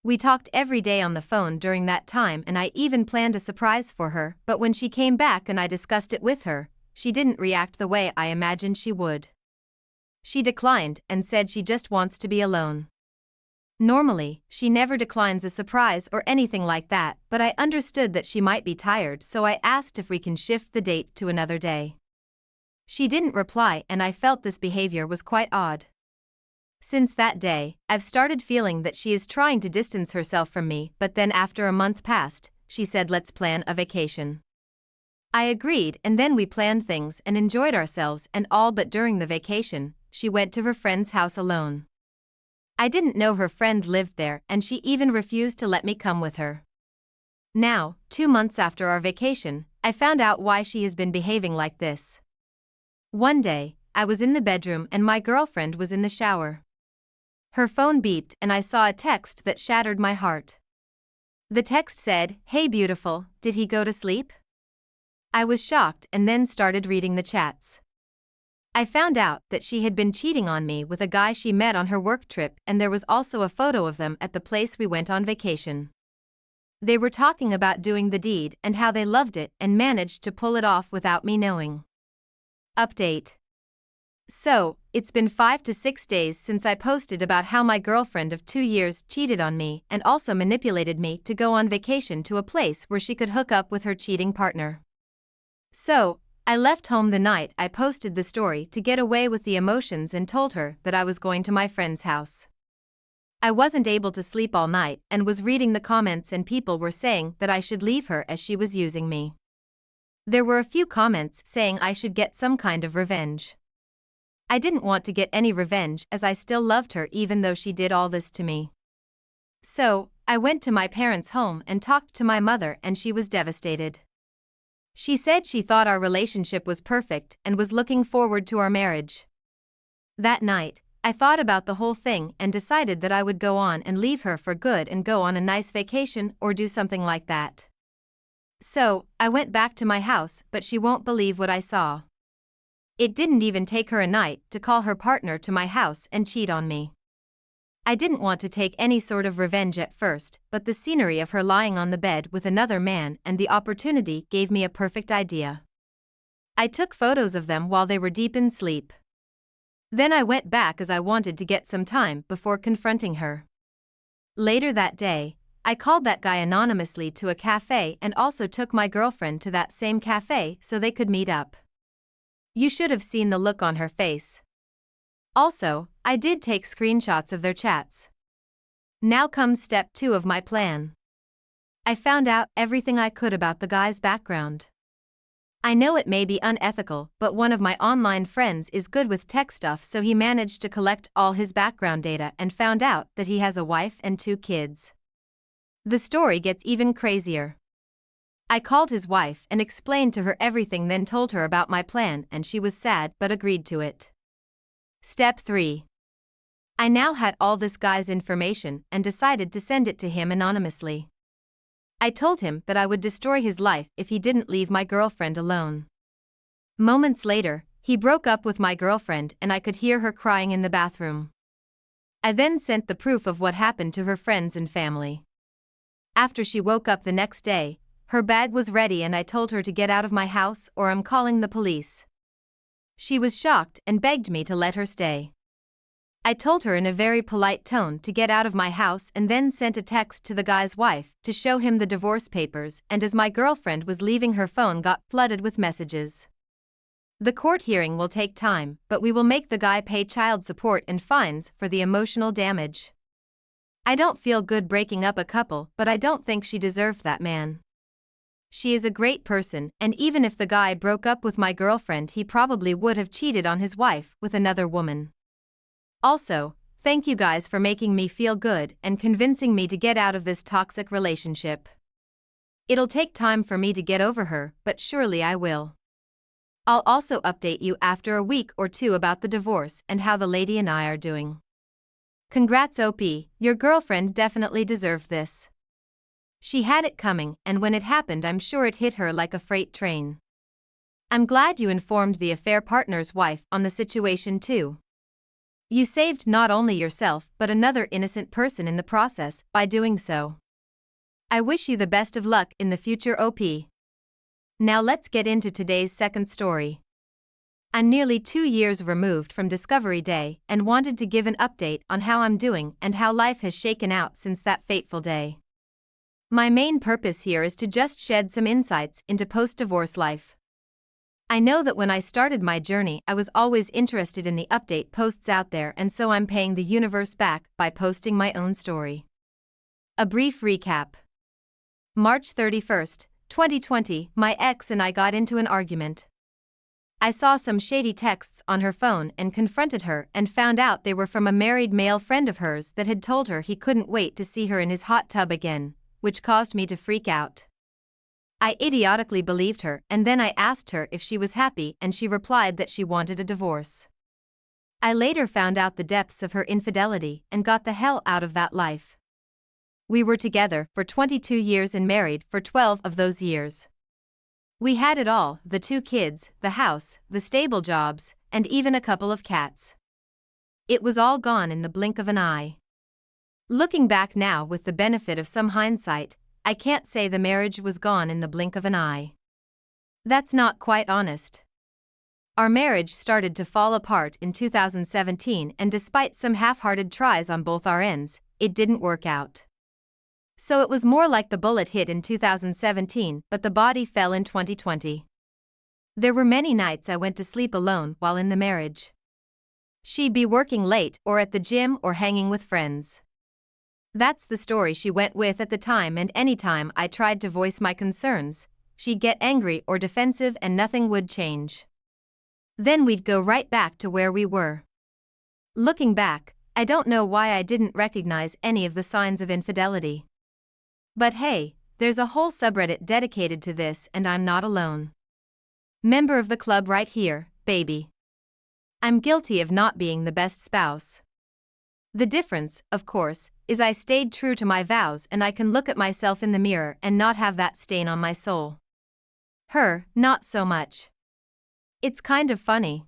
We talked every day on the phone during that time and I even planned a surprise for her, but when she came back and I discussed it with her, she didn't react the way I imagined she would. She declined and said she just wants to be alone. Normally, she never declines a surprise or anything like that, but I understood that she might be tired, so I asked if we can shift the date to another day. She didn't reply and I felt this behavior was quite odd. Since that day, I've started feeling that she is trying to distance herself from me, but then after a month passed, she said let's plan a vacation. I agreed and then we planned things and enjoyed ourselves and all, but during the vacation, she went to her friend's house alone. I didn't know her friend lived there and she even refused to let me come with her. Now, 2 months after our vacation, I found out why she has been behaving like this. One day, I was in the bedroom and my girlfriend was in the shower. Her phone beeped and I saw a text that shattered my heart. The text said, "Hey beautiful, did he go to sleep?" I was shocked and then started reading the chats. I found out that she had been cheating on me with a guy she met on her work trip, and there was also a photo of them at the place we went on vacation. They were talking about doing the deed and how they loved it and managed to pull it off without me knowing. Update. So, it's been 5 to 6 days since I posted about how my girlfriend of 2 years cheated on me and also manipulated me to go on vacation to a place where she could hook up with her cheating partner. So, I left home the night I posted the story to get away with the emotions and told her that I was going to my friend's house. I wasn't able to sleep all night and was reading the comments and people were saying that I should leave her as she was using me. There were a few comments saying I should get some kind of revenge. I didn't want to get any revenge as I still loved her even though she did all this to me. So, I went to my parents' home and talked to my mother and she was devastated. She said she thought our relationship was perfect and was looking forward to our marriage. That night, I thought about the whole thing and decided that I would go on and leave her for good and go on a nice vacation or do something like that. So, I went back to my house, but she won't believe what I saw. It didn't even take her a night to call her partner to my house and cheat on me. I didn't want to take any sort of revenge at first, but the scenery of her lying on the bed with another man and the opportunity gave me a perfect idea. I took photos of them while they were deep in sleep. Then I went back as I wanted to get some time before confronting her. Later that day, I called that guy anonymously to a cafe and also took my girlfriend to that same cafe so they could meet up. You should have seen the look on her face. Also, I did take screenshots of their chats. Now comes step 2 of my plan. I found out everything I could about the guy's background. I know it may be unethical, but one of my online friends is good with tech stuff, so he managed to collect all his background data and found out that he has a wife and 2 kids. The story gets even crazier. I called his wife and explained to her everything, then told her about my plan, and she was sad but agreed to it. Step 3. I now had all this guy's information and decided to send it to him anonymously. I told him that I would destroy his life if he didn't leave my girlfriend alone. Moments later, he broke up with my girlfriend and I could hear her crying in the bathroom. I then sent the proof of what happened to her friends and family. After she woke up the next day, her bag was ready and I told her to get out of my house or I'm calling the police. She was shocked and begged me to let her stay. I told her in a very polite tone to get out of my house and then sent a text to the guy's wife to show him the divorce papers, and as my girlfriend was leaving, her phone got flooded with messages. The court hearing will take time, but we will make the guy pay child support and fines for the emotional damage. I don't feel good breaking up a couple, but I don't think she deserved that man. She is a great person, and even if the guy broke up with my girlfriend, he probably would have cheated on his wife with another woman. Also, thank you guys for making me feel good and convincing me to get out of this toxic relationship. It'll take time for me to get over her, but surely I will. I'll also update you after a week or 2 about the divorce and how the lady and I are doing. Congrats OP, your girlfriend definitely deserved this. She had it coming, and when it happened I'm sure it hit her like a freight train. I'm glad you informed the affair partner's wife on the situation too. You saved not only yourself but another innocent person in the process by doing so. I wish you the best of luck in the future OP. Now let's get into today's second story. I'm nearly 2 years removed from Discovery Day and wanted to give an update on how I'm doing and how life has shaken out since that fateful day. My main purpose here is to just shed some insights into post-divorce life. I know that when I started my journey I was always interested in the update posts out there, and so I'm paying the universe back by posting my own story. A brief recap. March 31st, 2020, my ex and I got into an argument. I saw some shady texts on her phone and confronted her and found out they were from a married male friend of hers that had told her he couldn't wait to see her in his hot tub again, which caused me to freak out. I idiotically believed her, and then I asked her if she was happy and she replied that she wanted a divorce. I later found out the depths of her infidelity and got the hell out of that life. We were together for 22 years and married for 12 of those years. We had it all, the 2 kids, the house, the stable jobs, and even a couple of cats. It was all gone in the blink of an eye. Looking back now with the benefit of some hindsight, I can't say the marriage was gone in the blink of an eye. That's not quite honest. Our marriage started to fall apart in 2017, and despite some half-hearted tries on both our ends, it didn't work out. So it was more like the bullet hit in 2017, but the body fell in 2020. There were many nights I went to sleep alone while in the marriage. She'd be working late or at the gym or hanging with friends. That's the story she went with at the time, and anytime I tried to voice my concerns, she'd get angry or defensive and nothing would change. Then we'd go right back to where we were. Looking back, I don't know why I didn't recognize any of the signs of infidelity. But hey, there's a whole subreddit dedicated to this and I'm not alone. Member of the club right here, baby. I'm guilty of not being the best spouse. The difference, of course, is I stayed true to my vows and I can look at myself in the mirror and not have that stain on my soul. Her, not so much. It's kind of funny.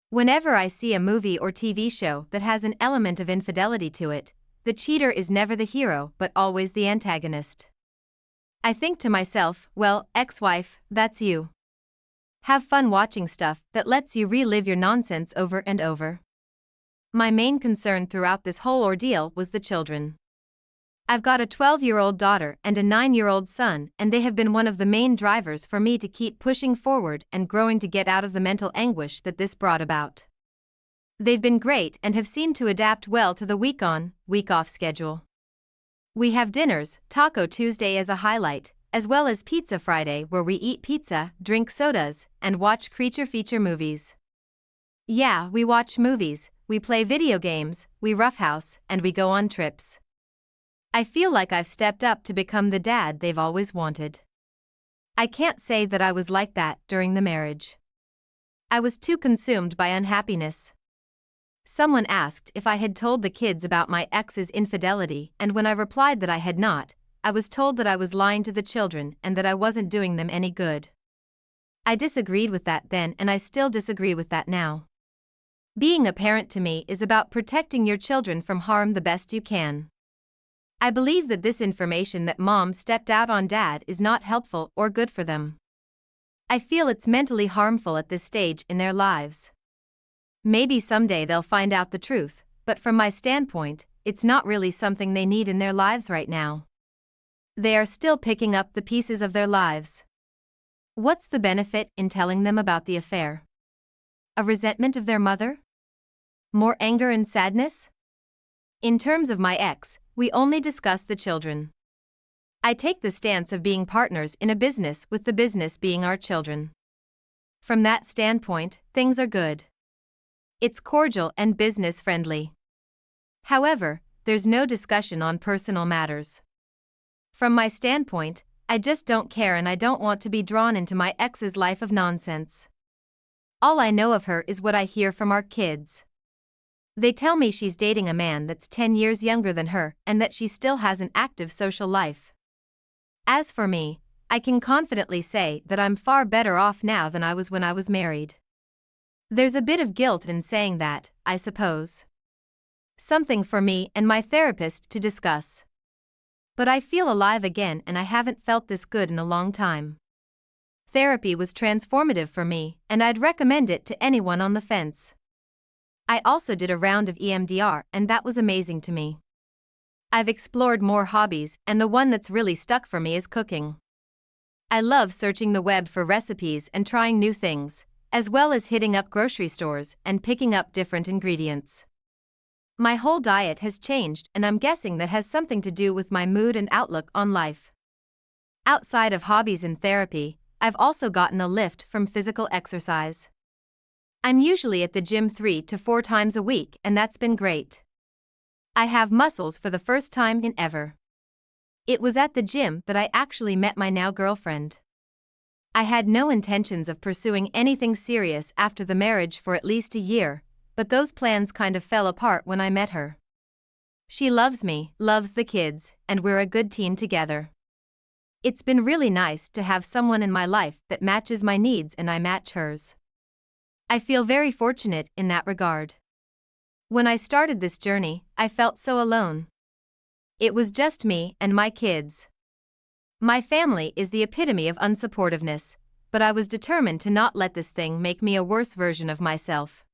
Whenever I see a movie or TV show that has an element of infidelity to it, the cheater is never the hero but always the antagonist. I think to myself, well, ex-wife, that's you. Have fun watching stuff that lets you relive your nonsense over and over. My main concern throughout this whole ordeal was the children. I've got a 12-year-old daughter and a 9-year-old son, and they have been one of the main drivers for me to keep pushing forward and growing to get out of the mental anguish that this brought about. They've been great and have seemed to adapt well to the week on, week off schedule. We have dinners, Taco Tuesday as a highlight, as well as Pizza Friday where we eat pizza, drink sodas, and watch creature feature movies. Yeah, we watch movies, we play video games, we roughhouse, and we go on trips. I feel like I've stepped up to become the dad they've always wanted. I can't say that I was like that during the marriage. I was too consumed by unhappiness. Someone asked if I had told the kids about my ex's infidelity, and when I replied that I had not, I was told that I was lying to the children and that I wasn't doing them any good. I disagreed with that then and I still disagree with that now. Being a parent to me is about protecting your children from harm the best you can. I believe that this information that mom stepped out on dad is not helpful or good for them. I feel it's mentally harmful at this stage in their lives. Maybe someday they'll find out the truth, but from my standpoint, it's not really something they need in their lives right now. They are still picking up the pieces of their lives. What's the benefit in telling them about the affair? A resentment of their mother? More anger and sadness? In terms of my ex, we only discuss the children. I take the stance of being partners in a business with the business being our children. From that standpoint, things are good. It's cordial and business friendly. However, there's no discussion on personal matters. From my standpoint, I just don't care and I don't want to be drawn into my ex's life of nonsense. All I know of her is what I hear from our kids. They tell me she's dating a man that's 10 years younger than her and that she still has an active social life. As for me, I can confidently say that I'm far better off now than I was when I was married. There's a bit of guilt in saying that, I suppose. Something for me and my therapist to discuss. But I feel alive again and I haven't felt this good in a long time. Therapy was transformative for me, and I'd recommend it to anyone on the fence. I also did a round of EMDR and that was amazing to me. I've explored more hobbies and the one that's really stuck for me is cooking. I love searching the web for recipes and trying new things, as well as hitting up grocery stores and picking up different ingredients. My whole diet has changed and I'm guessing that has something to do with my mood and outlook on life. Outside of hobbies and therapy, I've also gotten a lift from physical exercise. I'm usually at the gym 3 to 4 times a week and that's been great. I have muscles for the first time in ever. It was at the gym that I actually met my now girlfriend. I had no intentions of pursuing anything serious after the marriage for at least a year, but those plans kind of fell apart when I met her. She loves me, loves the kids, and we're a good team together. It's been really nice to have someone in my life that matches my needs and I match hers. I feel very fortunate in that regard. When I started this journey, I felt so alone. It was just me and my kids. My family is the epitome of unsupportiveness, but I was determined to not let this thing make me a worse version of myself.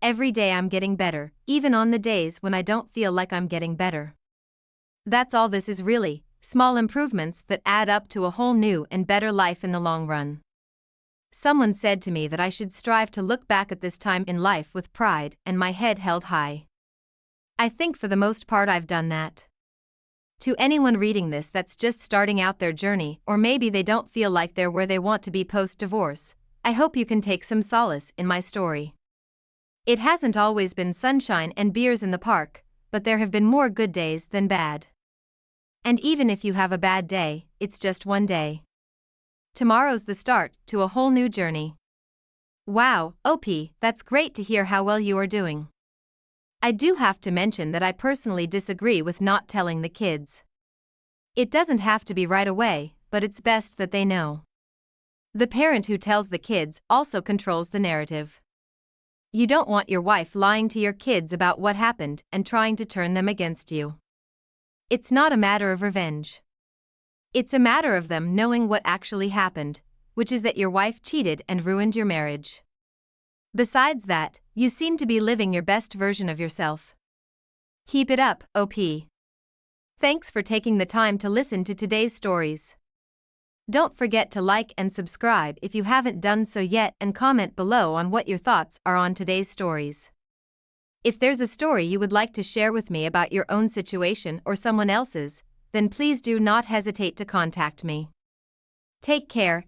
Every day I'm getting better, even on the days when I don't feel like I'm getting better. That's all this is really, small improvements that add up to a whole new and better life in the long run. Someone said to me that I should strive to look back at this time in life with pride and my head held high. I think for the most part I've done that. To anyone reading this that's just starting out their journey or maybe they don't feel like they're where they want to be post-divorce, I hope you can take some solace in my story. It hasn't always been sunshine and beers in the park, but there have been more good days than bad. And even if you have a bad day, it's just one day. Tomorrow's the start to a whole new journey. Wow, OP, that's great to hear how well you are doing. I do have to mention that I personally disagree with not telling the kids. It doesn't have to be right away, but it's best that they know. The parent who tells the kids also controls the narrative. You don't want your wife lying to your kids about what happened and trying to turn them against you. It's not a matter of revenge. It's a matter of them knowing what actually happened, which is that your wife cheated and ruined your marriage. Besides that, you seem to be living your best version of yourself. Keep it up, OP. Thanks for taking the time to listen to today's stories. Don't forget to like and subscribe if you haven't done so yet and comment below on what your thoughts are on today's stories. If there's a story you would like to share with me about your own situation or someone else's, then please do not hesitate to contact me. Take care